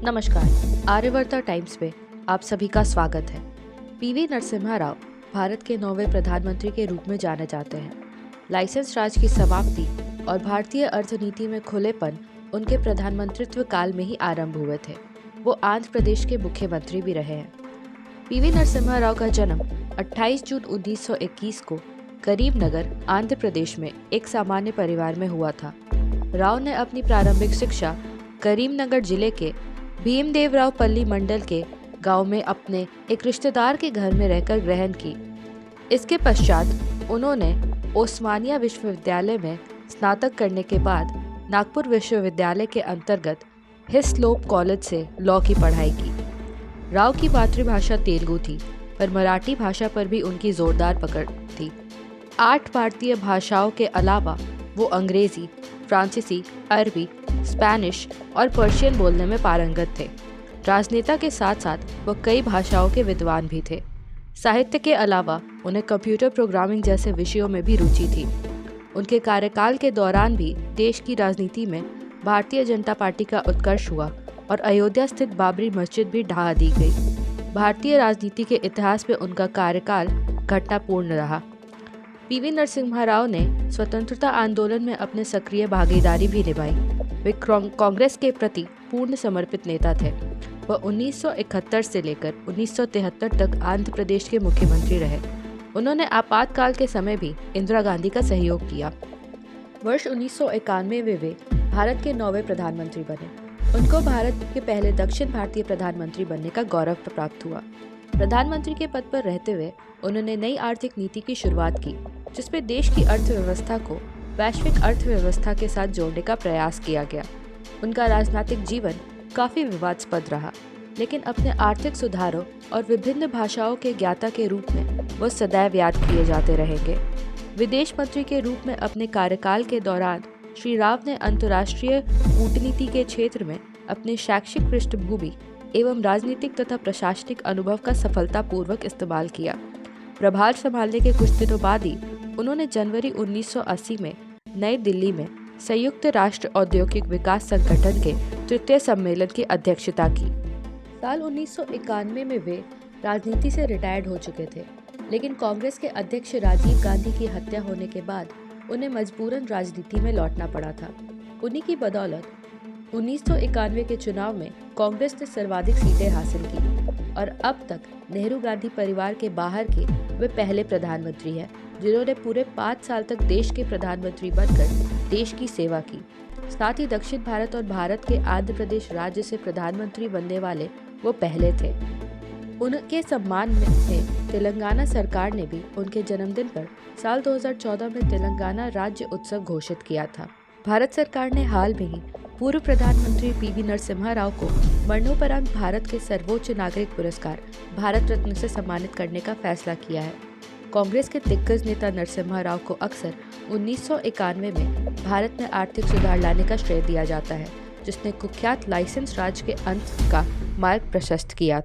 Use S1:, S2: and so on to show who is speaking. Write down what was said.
S1: नमस्कार। आर्यवर्ता टाइम्स में आप सभी का स्वागत है। पीवी नरसिम्हा राव भारत के 9वें प्रधानमंत्री के रूप में जाने जाते हैं। लाइसेंस राज की समाप्ति और भारतीय अर्थनीति में खुलेपन उनके प्रधानमंत्रित्व काल में ही आरंभ हुए थे। वो आंध्र प्रदेश के मुख्यमंत्री भी रहे हैं। पीवी नरसिम्हा राव का जन्म 28 जून 1921 को करीमनगर, आंध्र प्रदेश में एक सामान्य परिवार में हुआ था। राव ने अपनी प्रारंभिक शिक्षा करीमनगर जिले के भीमदेवराव पल्ली मंडल के गांव में अपने एक रिश्तेदार के घर में रहकर ग्रहण की। इसके पश्चात उन्होंने ओस्मानिया विश्वविद्यालय में स्नातक करने के बाद नागपुर विश्वविद्यालय के अंतर्गत हिस्लोप कॉलेज से लॉ की पढ़ाई की। राव की मातृभाषा तेलुगु थी, पर मराठी भाषा पर भी उनकी जोरदार पकड़ थी। 8 भारतीय भाषाओं के अलावा वो अंग्रेजी, फ्रांसीसी, अरबी, स्पेनिश और पर्शियन बोलने में पारंगत थे। राजनेता के साथ साथ वो कई भाषाओं के विद्वान भी थे। साहित्य के अलावा उन्हें कंप्यूटर प्रोग्रामिंग जैसे विषयों में भी रुचि थी। उनके कार्यकाल के दौरान भी देश की राजनीति में भारतीय जनता पार्टी का उत्कर्ष हुआ और अयोध्या स्थित बाबरी मस्जिद भी ढहा दी गई। भारतीय राजनीति के इतिहास में उनका कार्यकाल घटनापूर्ण रहा। पीवी नरसिम्हा राव ने स्वतंत्रता आंदोलन में अपने सक्रिय भागीदारी भी निभाई। वे कांग्रेस के प्रति पूर्ण समर्पित नेता थे। वह 1971 से लेकर 1973 तक आंध्र प्रदेश के मुख्यमंत्री रहे। उन्होंने आपातकाल के समय भी इंदिरा गांधी का सहयोग किया। वर्ष 1991 में वे भारत के 9वें प्रधानमंत्री बने। उनको भारत के पहले दक्षिण भारतीय प्रधानमंत्री बनने का गौरव प्राप्त हुआ। प्रधानमंत्री के पद पर रहते हुए उन्होंने नई आर्थिक नीति की शुरुआत की, जिसमें देश की अर्थव्यवस्था को वैश्विक अर्थव्यवस्था के साथ जोड़ने का प्रयास किया गया। उनका राजनीतिक जीवन काफी विवादास्पद रहा, लेकिन अपने आर्थिक सुधारों और विभिन्न भाषाओं के ज्ञाता के रूप में वो सदैव याद किए जाते रहेंगे। विदेश मंत्री के रूप में अपने कार्यकाल के दौरान श्री राव ने अंतर्राष्ट्रीय कूटनीति के क्षेत्र में अपने शैक्षिक पृष्ठभूमि एवं राजनीतिक तथा प्रशासनिक अनुभव का सफलतापूर्वक इस्तेमाल किया। प्रभार संभालने के कुछ दिनों बाद ही उन्होंने जनवरी 1980 में नई दिल्ली में संयुक्त राष्ट्र औद्योगिक विकास संगठन के 3य सम्मेलन की अध्यक्षता की। साल 1991 में वे राजनीति से रिटायर्ड हो चुके थे, लेकिन कांग्रेस के अध्यक्ष राजीव गांधी की हत्या होने के बाद उन्हें मजबूरन राजनीति में लौटना पड़ा था। उन्हीं की बदौलत 1991 के चुनाव में कांग्रेस ने सर्वाधिक सीटें हासिल की और अब तक नेहरू गांधी परिवार के बाहर के वे पहले प्रधानमंत्री हैं जिन्होंने पूरे 5 साल तक देश के प्रधानमंत्री बनकर देश की सेवा की। साथ ही दक्षिण भारत और भारत के आंध्र प्रदेश राज्य से प्रधानमंत्री बनने वाले वो पहले थे। उनके सम्मान में तेलंगाना सरकार ने भी उनके जन्मदिन पर साल 2014 में तेलंगाना राज्य उत्सव घोषित किया था। भारत सरकार ने हाल में ही पूर्व प्रधानमंत्री पीवी नरसिम्हा राव को मरणोपरांत भारत के सर्वोच्च नागरिक पुरस्कार भारत रत्न से सम्मानित करने का फैसला किया है। कांग्रेस के दिग्गज नेता नरसिम्हा राव को अक्सर 1991 में भारत में आर्थिक सुधार लाने का श्रेय दिया जाता है, जिसने कुख्यात लाइसेंस राज के अंत का मार्ग प्रशस्त किया।